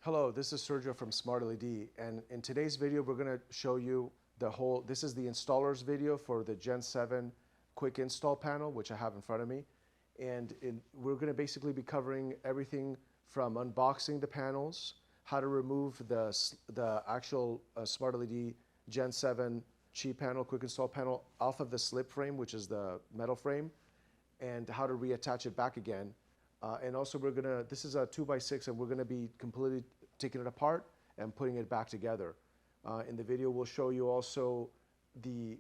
Hello, this is Sergio from Smart LED, and in today's video we're going to show you this is the installer's video for the Gen 7 quick install panel, which I have in front of me. And we're going to basically be covering everything from unboxing the panels, how to remove the actual Smart LED Gen 7 cheap panel, quick install panel off of the slip frame, which is the metal frame, and how to reattach it back again. And also this is a 2x6, and we're gonna be completely taking it apart and putting it back together. In the video, we'll show you also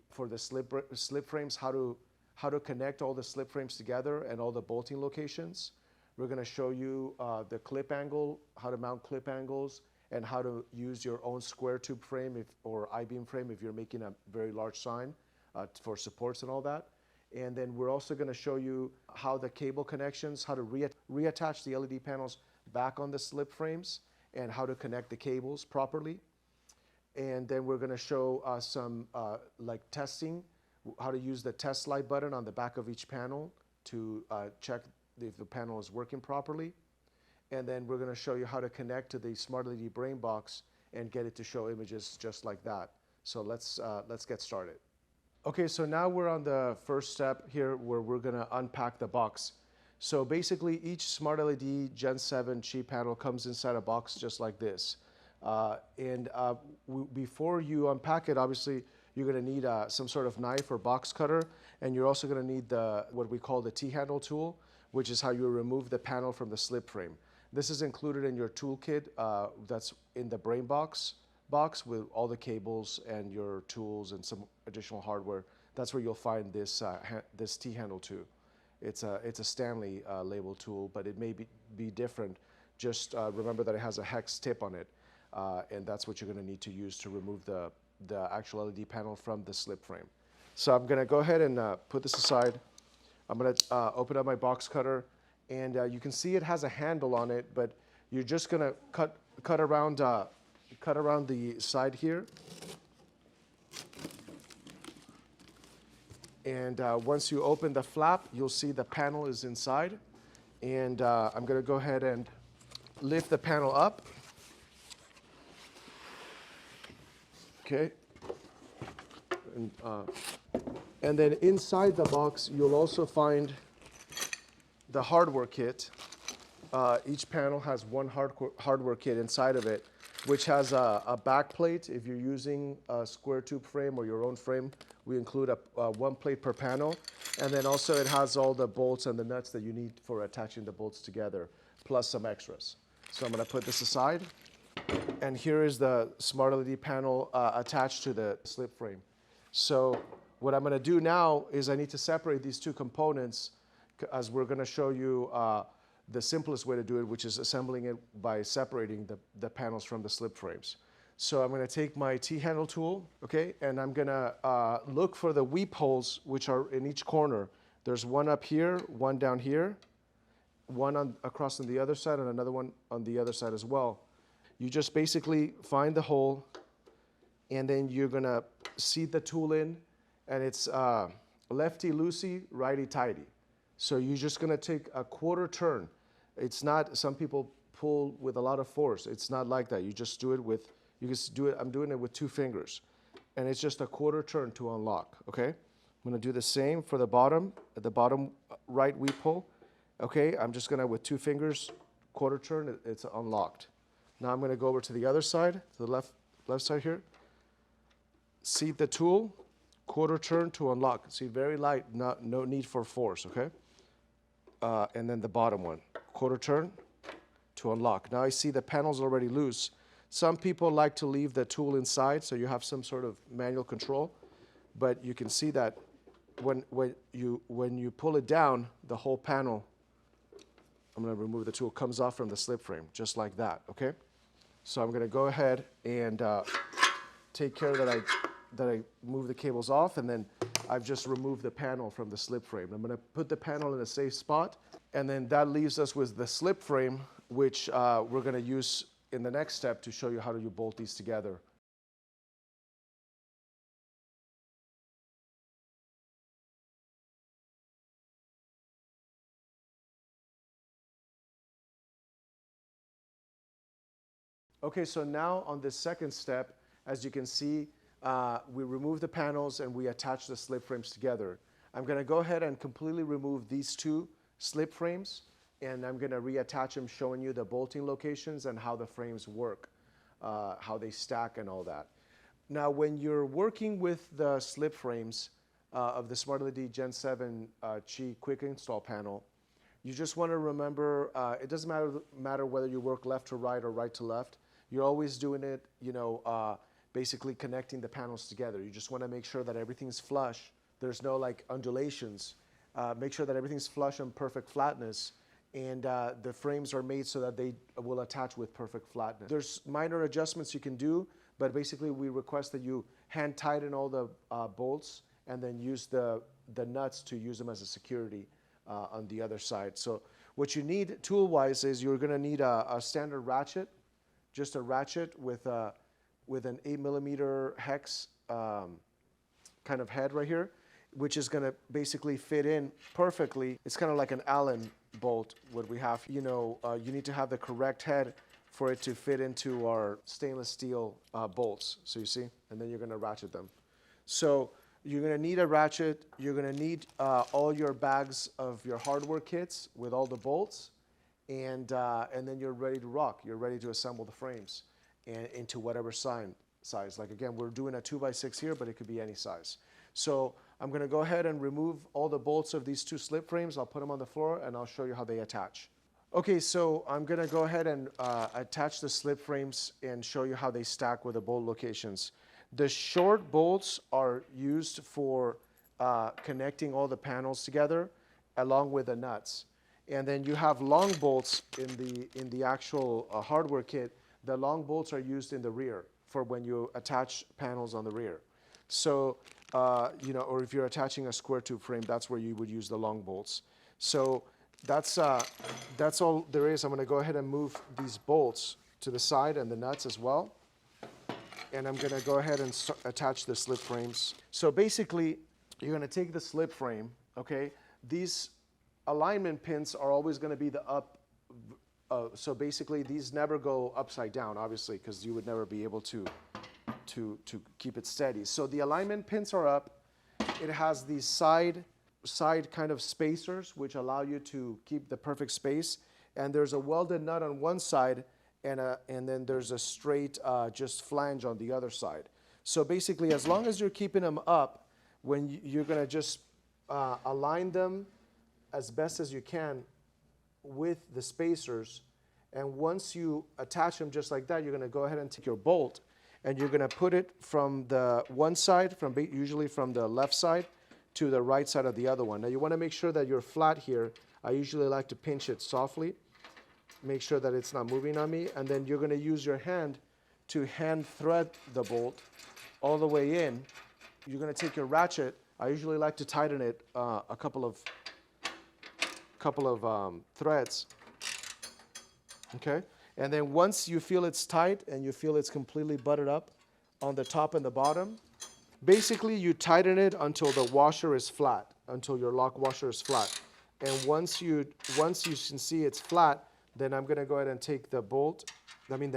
for the slip frames, how to connect all the slip frames together and all the bolting locations. We're gonna show you the clip angle, how to mount clip angles, and how to use your own square tube frame or I-beam frame if you're making a very large sign for supports and all that. And then we're also going to show you how the cable connections, how to reattach the LED panels back on the slip frames, and how to connect the cables properly. And then we're going to show some like testing, how to use the test light button on the back of each panel to check if the panel is working properly. And then we're going to show you how to connect to the Smart LED brain box and get it to show images just like that. So let's get started. Okay, so now we're on the first step here where we're gonna unpack the box. So basically each Smart LED Gen 7 cheap panel comes inside a box just like this. Before you unpack it, obviously you're gonna need some sort of knife or box cutter, and you're also gonna need what we call the T-handle tool, which is how you remove the panel from the slip frame. This is included in your toolkit that's in the brain box with all the cables and your tools and some additional hardware. That's where you'll find this T-handle tool. It's a Stanley label tool, but it may be different. Just remember that it has a hex tip on it, and that's what you're going to need to use to remove the actual LED panel from the slip frame. So I'm going to go ahead and put this aside. I'm going to open up my box cutter, and you can see it has a handle on it, but you're just going to cut around the side here. And once you open the flap, you'll see the panel is inside. And I'm going to go ahead and lift the panel up. Okay. And then inside the box, you'll also find the hardware kit. Each panel has one hardware kit inside of it, which has a back plate. If you're using a square tube frame or your own frame, we include one plate per panel. And then also it has all the bolts and the nuts that you need for attaching the bolts together, plus some extras. So I'm gonna put this aside. And here is the Smart LED panel attached to the slip frame. So what I'm gonna do now is I need to separate these two components, as we're gonna show you the simplest way to do it, which is assembling it by separating the panels from the slip frames. So I'm going to take my T-handle tool, okay, and I'm going to look for the weep holes, which are in each corner. There's one up here, one down here, one across on the other side, and another one on the other side as well. You just basically find the hole, and then you're going to seat the tool in, and it's lefty-loosey, righty-tighty. So you're just going to take a quarter turn. It's not, some people pull with a lot of force. It's not like that. You just do it with, I'm doing it with 2 fingers. And it's just a quarter turn to unlock, okay? I'm going to do the same for the bottom, at the bottom right weep hole. Okay, I'm just going to, with 2 fingers, quarter turn, it's unlocked. Now I'm going to go over to the other side, to the left side here. Seat the tool, quarter turn to unlock. See, very light, no need for force, okay? And then the bottom one, quarter turn to unlock. Now I see the panel's already loose. Some people like to leave the tool inside so you have some sort of manual control, but you can see that when you pull it down, the whole panel, I'm going to remove the tool, comes off from the slip frame, just like that, okay? So I'm going to go ahead and take care that I move the cables off, and then I've just removed the panel from the slip frame. I'm going to put the panel in a safe spot, and then that leaves us with the slip frame, which we're going to use in the next step to show you how you bolt these together. Okay, so now on this second step, as you can see, we remove the panels and we attach the slip frames together. I'm going to go ahead and completely remove these two slip frames, and I'm going to reattach them, showing you the bolting locations and how the frames work, how they stack and all that. Now, when you're working with the slip frames of the Smart LED Gen 7 Qi Quick Install panel, you just want to remember, it doesn't matter whether you work left to right or right to left. You're always doing it, basically connecting the panels together. You just want to make sure that everything's flush. There's no like undulations. Make sure that everything's flush and perfect flatness. And the frames are made so that they will attach with perfect flatness. There's minor adjustments you can do, but basically we request that you hand tighten all the bolts and then use the nuts to use them as a security on the other side. So what you need tool-wise is you're going to need a standard ratchet, just a ratchet with an 8mm hex kind of head right here, which is going to basically fit in perfectly. It's kind of like an Allen bolt, what we have. You need to have the correct head for it to fit into our stainless steel bolts. So you see, and then you're going to ratchet them. So you're going to need a ratchet. You're going to need all your bags of your hardware kits with all the bolts, and then you're ready to rock. You're ready to assemble the frames and into whatever size. Like again, we're doing a 2x6 here, but it could be any size. So I'm going to go ahead and remove all the bolts of these two slip frames. I'll put them on the floor and I'll show you how they attach. Okay, so I'm going to go ahead and attach the slip frames and show you how they stack with the bolt locations. The short bolts are used for connecting all the panels together along with the nuts. And then you have long bolts in the actual hardware kit. The long bolts are used in the rear for when you attach panels on the rear. So, or if you're attaching a square tube frame, that's where you would use the long bolts. So that's all there is. I'm going to go ahead and move these bolts to the side and the nuts as well. And I'm going to go ahead and attach the slip frames. So basically, you're going to take the slip frame, okay? These alignment pins are always going to be the up. So basically, these never go upside down, obviously, because you would never be able to keep it steady. So the alignment pins are up. It has these side kind of spacers, which allow you to keep the perfect space. And there's a welded nut on one side, and then there's a straight just flange on the other side. So basically, as long as you're keeping them up, when you're going to just align them as best as you can with the spacers, and once you attach them just like that, you're going to go ahead and take your bolt, and you're going to put it from the one side, usually from the left side, to the right side of the other one. Now you want to make sure that you're flat here. I usually like to pinch it softly, make sure that it's not moving on me, and then you're going to use your hand to hand thread the bolt all the way in. You're going to take your ratchet. I usually like to tighten it a couple of threads, okay? And then once you feel it's tight and you feel it's completely butted up on the top and the bottom, basically you tighten it until the washer is flat, until your lock washer is flat. And once you can see it's flat, then I'm going to go ahead and take the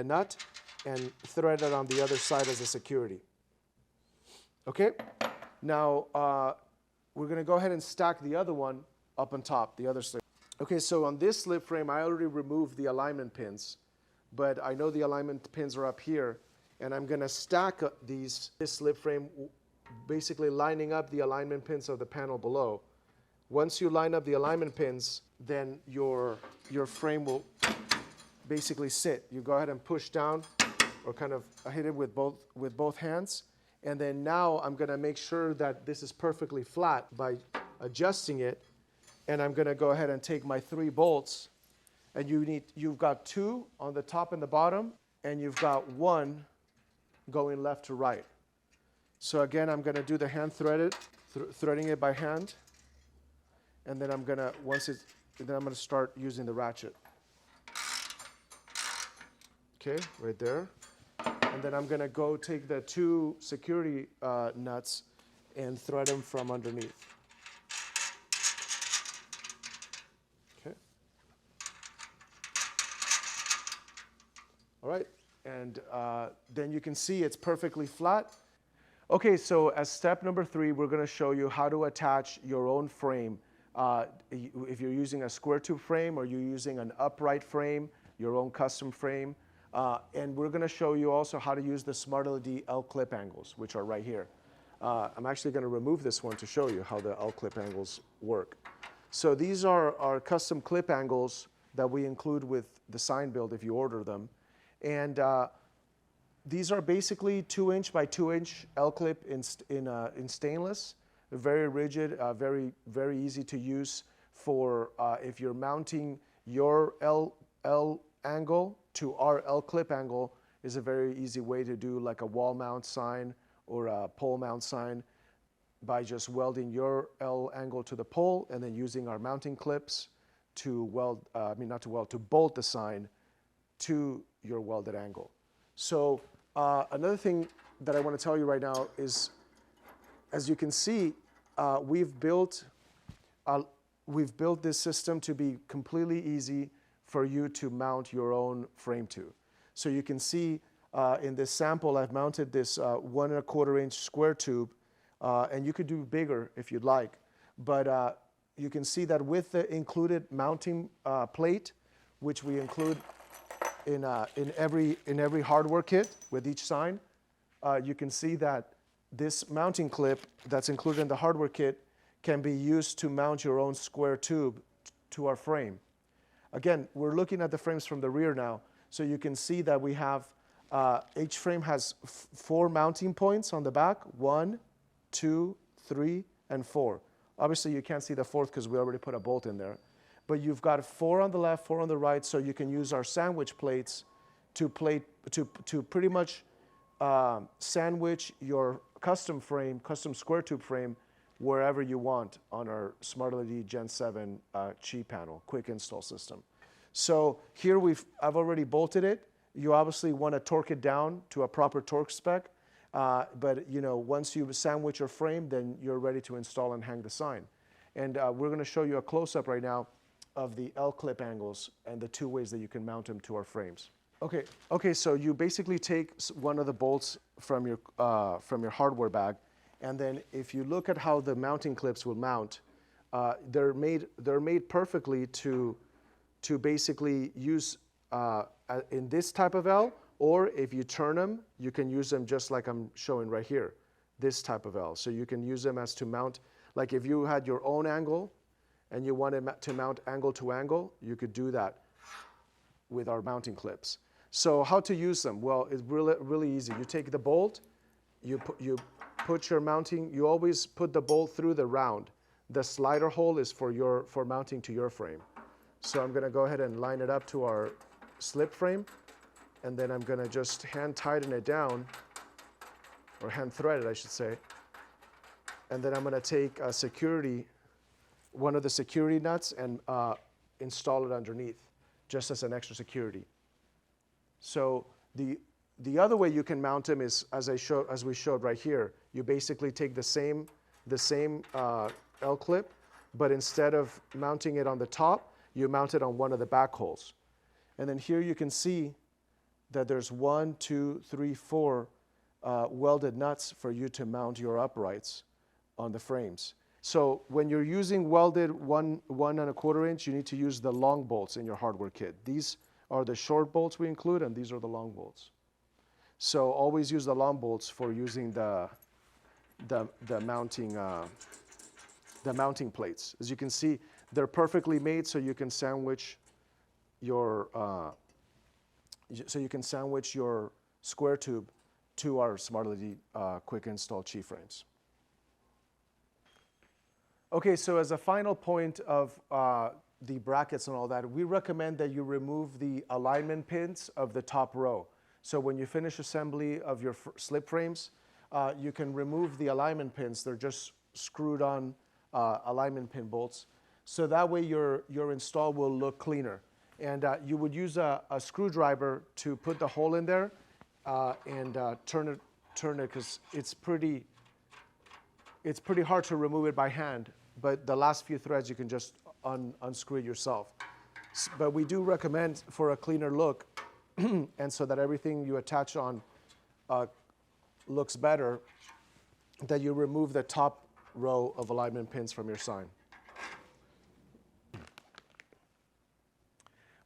nut, and thread it on the other side as a security. Okay? Now, we're going to go ahead and stack the other one up on top, the other slip. Okay, so on this slip frame, I already removed the alignment pins, but I know the alignment pins are up here, and I'm going to stack this slip frame, basically lining up the alignment pins of the panel below. Once you line up the alignment pins, then your frame will basically sit. You go ahead and push down, or kind of hit it with both hands, and then now I'm going to make sure that this is perfectly flat by adjusting it. And I'm going to go ahead and take my 3 bolts, and you've got 2 on the top and the bottom, and you've got 1 going left to right. So again, I'm going to do the hand threading it by hand, and then I'm going to start using the ratchet. Okay, right there. And then I'm going to go take the 2 security nuts and thread them from underneath. All right, And then you can see it's perfectly flat. Okay, so as step number 3, we're going to show you how to attach your own frame. If you're using a square tube frame or you're using an upright frame, your own custom frame. And we're going to show you also how to use the Smart LED L-clip angles, which are right here. I'm actually going to remove this one to show you how the L-clip angles work. So these are our custom clip angles that we include with the sign build if you order them. And these are basically 2-inch by 2-inch L-clip in stainless. They're very rigid, very easy to use for if you're mounting your L angle to our L-clip angle is a very easy way to do like a wall mount sign or a pole mount sign by just welding your L angle to the pole and then using our mounting clips to to bolt the sign to your welded angle. So another thing that I want to tell you right now is, as you can see, we've built this system to be completely easy for you to mount your own frame to. So you can see in this sample, I've mounted this 1 1/4 inch square tube, and you could do bigger if you'd like. But you can see that with the included mounting plate, which we include in every hardware kit with each sign, you can see that this mounting clip that's included in the hardware kit can be used to mount your own square tube to our frame. Again, we're looking at the frames from the rear now, so you can see that we have, each frame has 4 mounting points on the back, 1, 2, 3, and 4. Obviously, you can't see the 4th because we already put a bolt in there. But you've got 4 on the left, 4 on the right, so you can use our sandwich plates to pretty much sandwich your custom frame, custom square tube frame, wherever you want on our Smart LED Gen 7 Qi panel, quick install system. So here I've already bolted it. You obviously want to torque it down to a proper torque spec, but once you sandwich your frame, then you're ready to install and hang the sign. And we're going to show you a close-up right now of the L-clip angles and the 2 ways that you can mount them to our frames. Okay, so you basically take one of the bolts from your hardware bag, and then if you look at how the mounting clips will mount, they're made perfectly to basically use in this type of L, or if you turn them, you can use them just like I'm showing right here, this type of L. So you can use them as to mount, like if you had your own angle and you wanted to mount angle to angle, you could do that with our mounting clips. So how to use them? Well, it's really easy. You take the bolt, you put your mounting, you always put the bolt through the round. The slider hole is for mounting to your frame. So I'm gonna go ahead and line it up to our slip frame, and then I'm gonna just hand tighten it down, or hand thread it, I should say. And then I'm gonna take one of the security nuts and install it underneath, just as an extra security. So the other way you can mount them is, as we showed right here, you basically take the same L-clip, but instead of mounting it on the top, you mount it on one of the back holes. And then here you can see that there's 1, 2, 3, 4 welded nuts for you to mount your uprights on the frames. So when you're using welded 1 1/4 inch, you need to use the long bolts in your hardware kit. These are the short bolts we include, and these are the long bolts. So always use the long bolts for using the mounting plates. As you can see, they're perfectly made so you can sandwich your square tube to our Smart LED quick install Qi frames. Okay, so as a final point of the brackets and all that, we recommend that you remove the alignment pins of the top row. So when you finish assembly of your slip frames, you can remove the alignment pins. They're just screwed on alignment pin bolts. So that way your install will look cleaner. And you would use a screwdriver to put the hole in there and turn it because it's pretty hard to remove it by hand. But the last few threads you can just unscrew it yourself. But we do recommend, for a cleaner look, and so that everything you attach on looks better, that you remove the top row of alignment pins from your sign.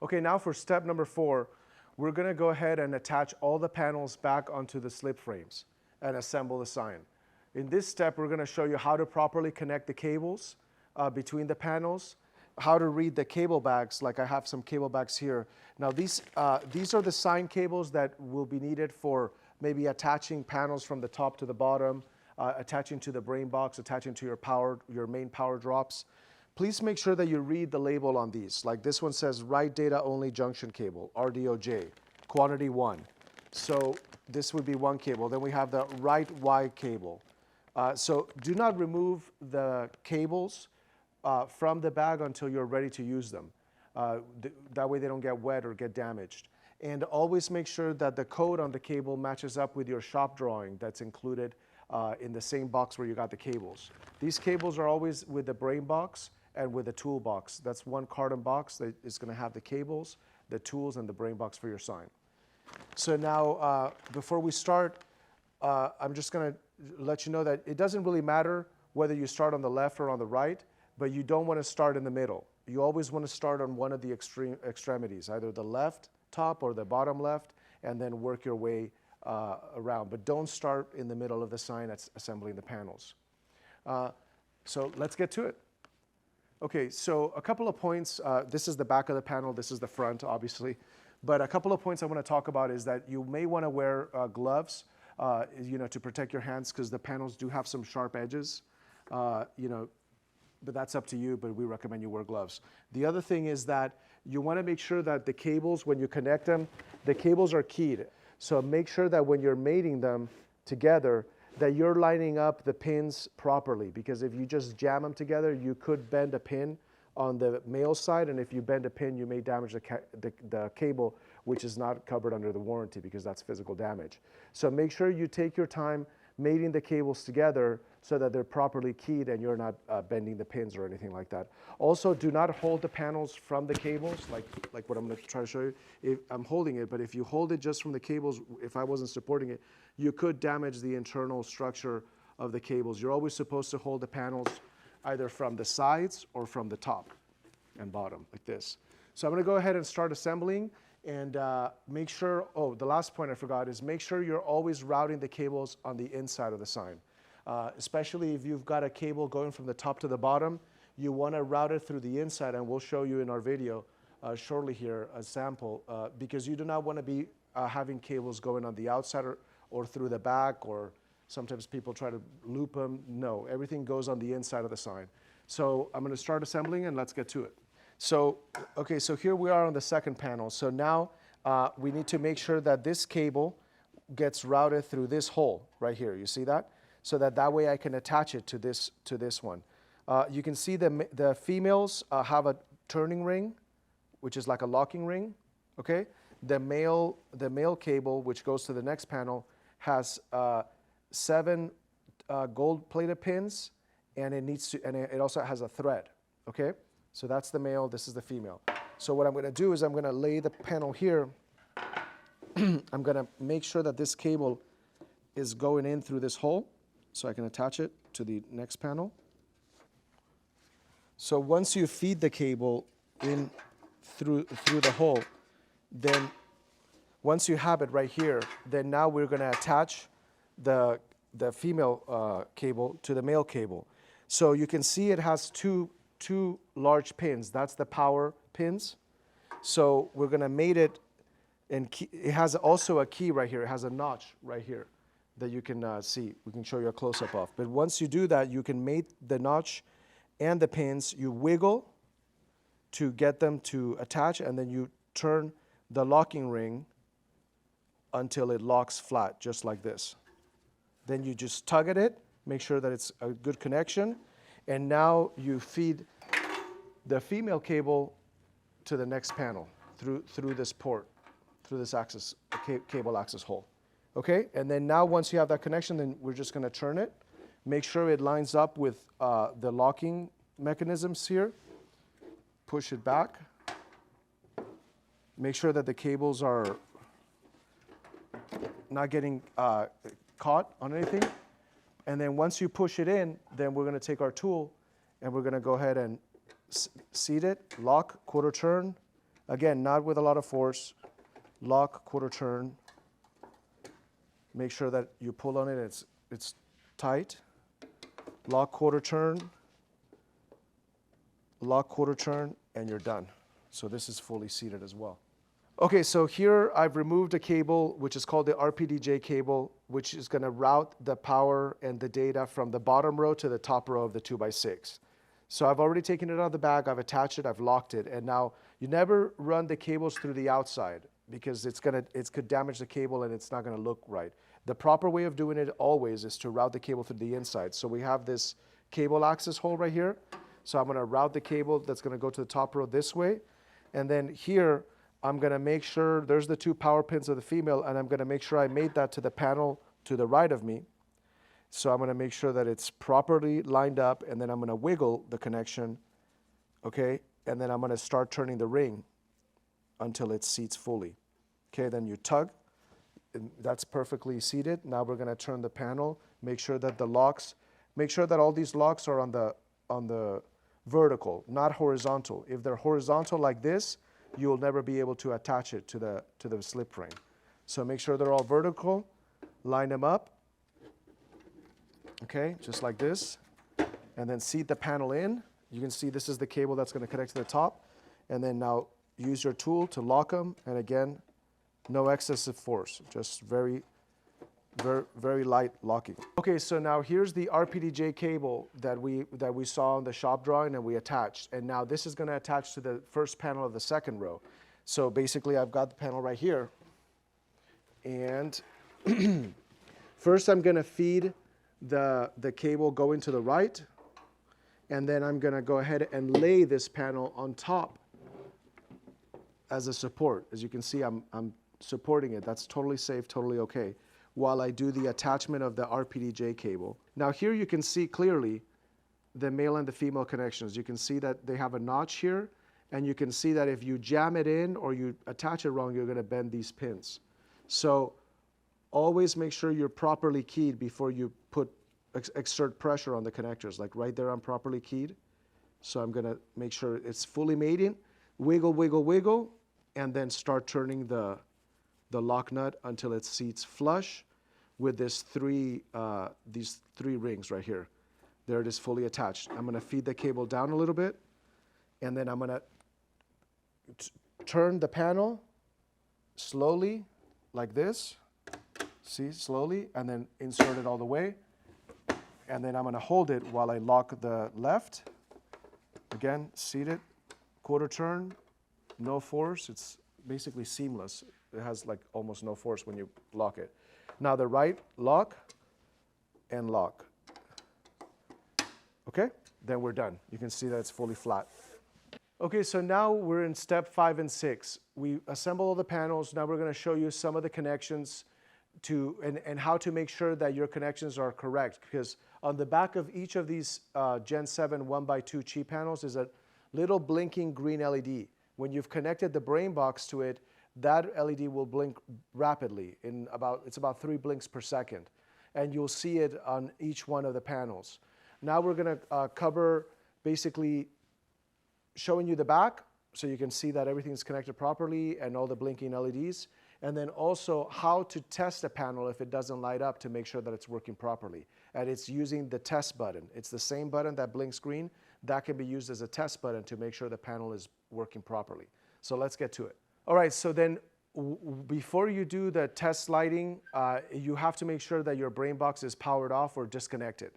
Okay, now for step number 4, we're going to go ahead and attach all the panels back onto the slip frames and assemble the sign. In this step, we're going to show you how to properly connect the cables between the panels, how to read the cable bags, like I have some cable bags here. Now these are the sign cables that will be needed for maybe attaching panels from the top to the bottom, attaching to the brain box, attaching to your main power drops. Please make sure that you read the label on these. Like this one says write data only junction cable, RDOJ, quantity 1. So this would be one cable. Then we have the write Y cable. So do not remove the cables from the bag until you're ready to use them. That way they don't get wet or get damaged. And always make sure that the code on the cable matches up with your shop drawing that's included in the same box where you got the cables. These cables are always with the brain box and with the tool box. That's one carton box that is going to have the cables, the tools, and the brain box for your sign. So now, before we start, I'm just going to let you know that it doesn't really matter whether you start on the left or on the right, but you don't want to start in the middle. You always want to start on one of the extremities, either the left top or the bottom left, and then work your way around. But don't start in the middle of the sign that's assembling the panels. So let's get to it. Okay, so a couple of points. This is the back of the panel. This is the front, obviously. But a couple of points I want to talk about is that you may want to wear gloves, to protect your hands, because the panels do have some sharp edges, but that's up to you, but we recommend you wear gloves. The other thing is that you want to make sure that the cables, when you connect them, the cables are keyed. So make sure that when you're mating them together, that you're lining up the pins properly, because if you just jam them together, you could bend a pin on the male side, and if you bend a pin, you may damage the cable, which is not covered under the warranty because that's physical damage. So make sure you take your time mating the cables together so that they're properly keyed and you're not bending the pins or anything like that. Also, do not hold the panels from the cables, like what I'm going to try to show you. I'm holding it, but if you hold it just from the cables, if I wasn't supporting it, you could damage the internal structure of the cables. You're always supposed to hold the panels either from the sides or from the top and bottom, like this. So I'm going to go ahead and start assembling, and make sure, the last point I forgot is make sure you're always routing the cables on the inside of the sign. Especially if you've got a cable going from the top to the bottom, you want to route it through the inside, and we'll show you in our video shortly here a sample, because you do not want to be having cables going on the outside or through the back, or sometimes people try to loop them. No, everything goes on the inside of the sign. So I'm going to start assembling, and let's get to it. So, okay, so here we are on the second panel. So now we need to make sure that this cable gets routed through this hole right here. You see that? So that way I can attach it to this one. You can see the females have a turning ring, which is like a locking ring. Okay, the male cable, which goes to the next panel, has 7 gold-plated pins, and it also has a thread. Okay, so that's the male. This is the female. So what I'm going to do is I'm going to lay the panel here. I'm going to make sure that this cable is going in through this hole, so I can attach it to the next panel. So once you feed the cable in through the hole, then once you have it right here, then now we're going to attach the female cable to the male cable. So you can see it has two large pins. That's the power pins. So we're going to mate it, and it has also a key right here. It has a notch right here that you can see. We can show you a close-up of. But once you do that, you can mate the notch and the pins. You wiggle to get them to attach, and then you turn the locking ring until it locks flat, just like this. Then you just tug at it, make sure that it's a good connection, and now you feed the female cable to the next panel through this port, through this access, cable access hole. Okay, and then now once you have that connection, then we're just going to turn it. Make sure it lines up with the locking mechanisms here. Push it back. Make sure that the cables are not getting caught on anything. And then once you push it in, then we're going to take our tool and we're going to go ahead and seat it, lock, quarter turn. Again, not with a lot of force. Lock, quarter turn. Make sure that you pull on it, it's tight. Lock, quarter turn. Lock, quarter turn, and you're done. So this is fully seated as well. Okay, so here I've removed a cable, which is called the RPDJ cable, which is going to route the power and the data from the bottom row to the top row of the 2x6. So I've already taken it out of the bag, I've attached it, I've locked it, and now you never run the cables through the outside because it could damage the cable and it's not going to look right. The proper way of doing it always is to route the cable through the inside. So we have this cable access hole right here. So I'm going to route the cable that's going to go to the top row this way. And then here, I'm going to make sure there's the 2 power pins of the female, and I'm going to make sure I made that to the panel to the right of me. So I'm going to make sure that it's properly lined up, and then I'm going to wiggle the connection, okay? And then I'm going to start turning the ring until it seats fully. Okay, then you tug. That's perfectly seated. Now we're going to turn the panel, make sure that the locks, make sure that all these locks are on the vertical, not horizontal. If they're horizontal like this, you'll never be able to attach it to the slip ring. So make sure they're all vertical, line them up, okay, just like this, and then seat the panel in. You can see this is the cable that's going to connect to the top, and then now use your tool to lock them, and again, no excessive force, just very light locking. Okay, so now here's the RPDJ cable that we saw in the shop drawing and we attached. And now this is going to attach to the first panel of the second row. So basically I've got the panel right here. And first I'm going to feed the cable going to the right. And then I'm going to go ahead and lay this panel on top as a support. As you can see, I'm supporting it. That's totally safe, totally okay, while I do the attachment of the RPDJ cable. Now here you can see clearly the male and the female connections. You can see that they have a notch here, and you can see that if you jam it in or you attach it wrong, you're going to bend these pins. So always make sure you're properly keyed before you exert pressure on the connectors. Like right there, I'm properly keyed. So I'm going to make sure it's fully mating. Wiggle, wiggle, wiggle, and then start turning the lock nut until it seats flush with these three rings right here. There it is, fully attached. I'm going to feed the cable down a little bit, and then I'm going to turn the panel slowly like this. See, slowly, and then insert it all the way. And then I'm going to hold it while I lock the left. Again, seat it, quarter turn, no force. It's basically seamless. It has like almost no force when you lock it. Now the right, lock and lock. Okay, then we're done. You can see that it's fully flat. Okay, so now we're in step 5 and 6. We assemble all the panels. Now we're going to show you some of the connections and how to make sure that your connections are correct, because on the back of each of these Gen7 1x2 cheap panels is a little blinking green LED. When you've connected the brain box to it, that LED will blink rapidly. It's about 3 blinks per second. And you'll see it on each one of the panels. Now we're going to cover basically showing you the back so you can see that everything's connected properly and all the blinking LEDs. And then also how to test a panel if it doesn't light up to make sure that it's working properly. And it's using the test button. It's the same button that blinks green. That can be used as a test button to make sure the panel is working properly. So let's get to it. All right, so then before you do the test lighting, you have to make sure that your brain box is powered off or disconnected.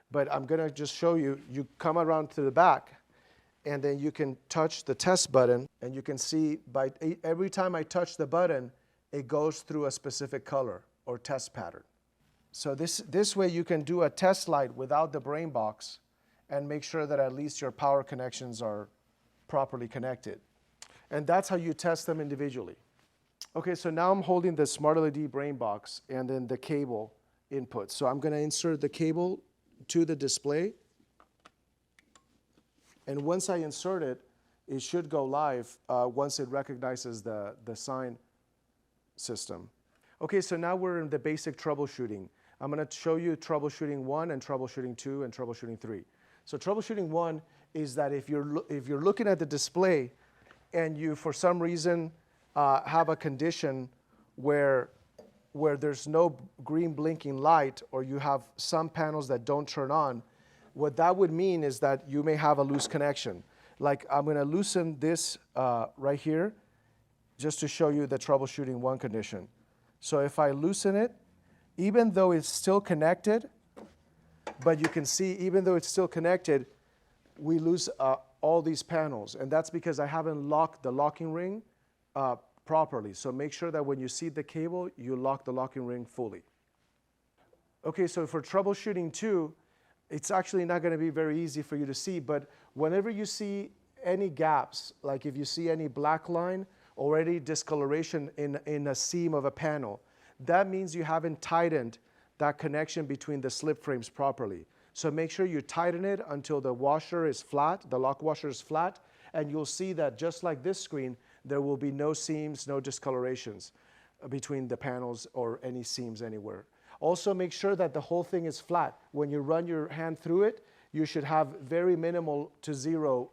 But I'm going to just show you. You come around to the back, and then you can touch the test button, and you can see every time I touch the button, it goes through a specific color or test pattern. So this way you can do a test light without the brain box and make sure that at least your power connections are properly connected. And that's how you test them individually. Okay, so now I'm holding the Smart LED brain box and then the cable input. So I'm going to insert the cable to the display. And once I insert it, it should go live once it recognizes the sign system. Okay, so now we're in the basic troubleshooting. I'm going to show you troubleshooting 1 and troubleshooting 2 and troubleshooting 3. So troubleshooting 1 is that if you're looking at the display and you, for some reason, have a condition where there's no green blinking light, or you have some panels that don't turn on, what that would mean is that you may have a loose connection. Like I'm going to loosen this right here just to show you the troubleshooting 1 condition. So if I loosen it, even though it's still connected, but you can see even though it's still connected, we lose all these panels. And that's because I haven't locked the locking ring properly. So make sure that when you see the cable, you lock the locking ring fully. Okay, so for troubleshooting 2, it's actually not going to be very easy for you to see, but whenever you see any gaps, like if you see any black line or any discoloration in a seam of a panel, that means you haven't tightened that connection between the slip frames properly. So make sure you tighten it until the washer is flat, the lock washer is flat, and you'll see that just like this screen, there will be no seams, no discolorations between the panels or any seams anywhere. Also make sure that the whole thing is flat. When you run your hand through it, you should have very minimal to zero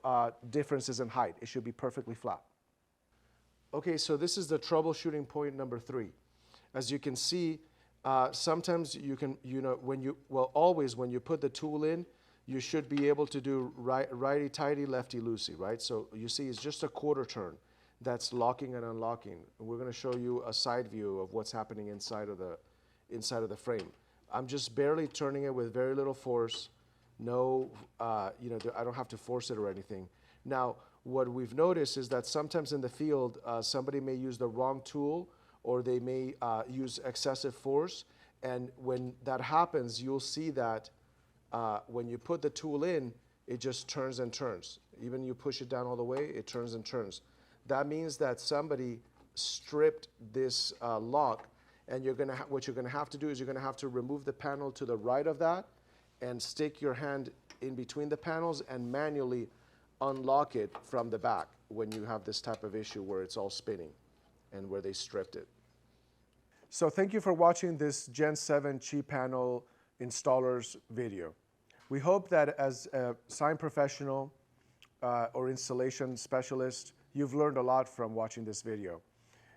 differences in height. It should be perfectly flat. Okay, so this is the troubleshooting point number 3. As you can see, sometimes you can, always when you put the tool in, you should be able to do righty-tighty, lefty-loosey, right? So you see it's just a quarter turn that's locking and unlocking. And we're going to show you a side view of what's happening inside of the frame. I'm just barely turning it with very little force. No, I don't have to force it or anything. Now, what we've noticed is that sometimes in the field, somebody may use the wrong tool, or they may use excessive force. And when that happens, you'll see that when you put the tool in, it just turns and turns. Even you push it down all the way, it turns and turns. That means that somebody stripped this lock, and what you're gonna have to do is you're gonna have to remove the panel to the right of that and stick your hand in between the panels and manually unlock it from the back when you have this type of issue where it's all spinning and where they stripped it. So thank you for watching this Gen 7 cheap panel installers video. We hope that as a sign professional or installation specialist, you've learned a lot from watching this video.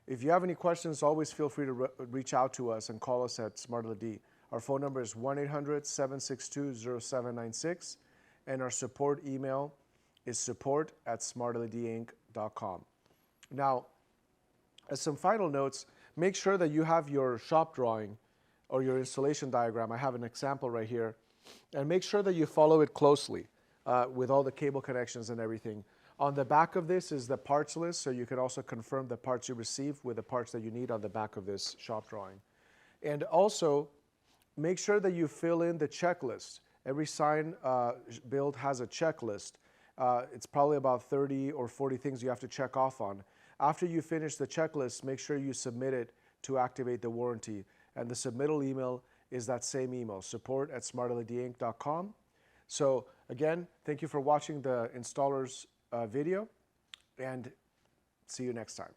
If you have any questions, always feel free to reach out to us and call us at SmartLED. Our phone number is 1-800-762-0796, and our support email is support@smartledinc.com. Now, as some final notes, make sure that you have your shop drawing or your installation diagram. I have an example right here. And make sure that you follow it closely with all the cable connections and everything. On the back of this is the parts list, so you can also confirm the parts you receive with the parts that you need on the back of this shop drawing. And also, make sure that you fill in the checklist. Every sign build has a checklist. It's probably about 30 or 40 things you have to check off on. After you finish the checklist, make sure you submit it to activate the warranty. And the submittal email is that same email, support@smartledinc.com. So again, thank you for watching the installers video, and see you next time.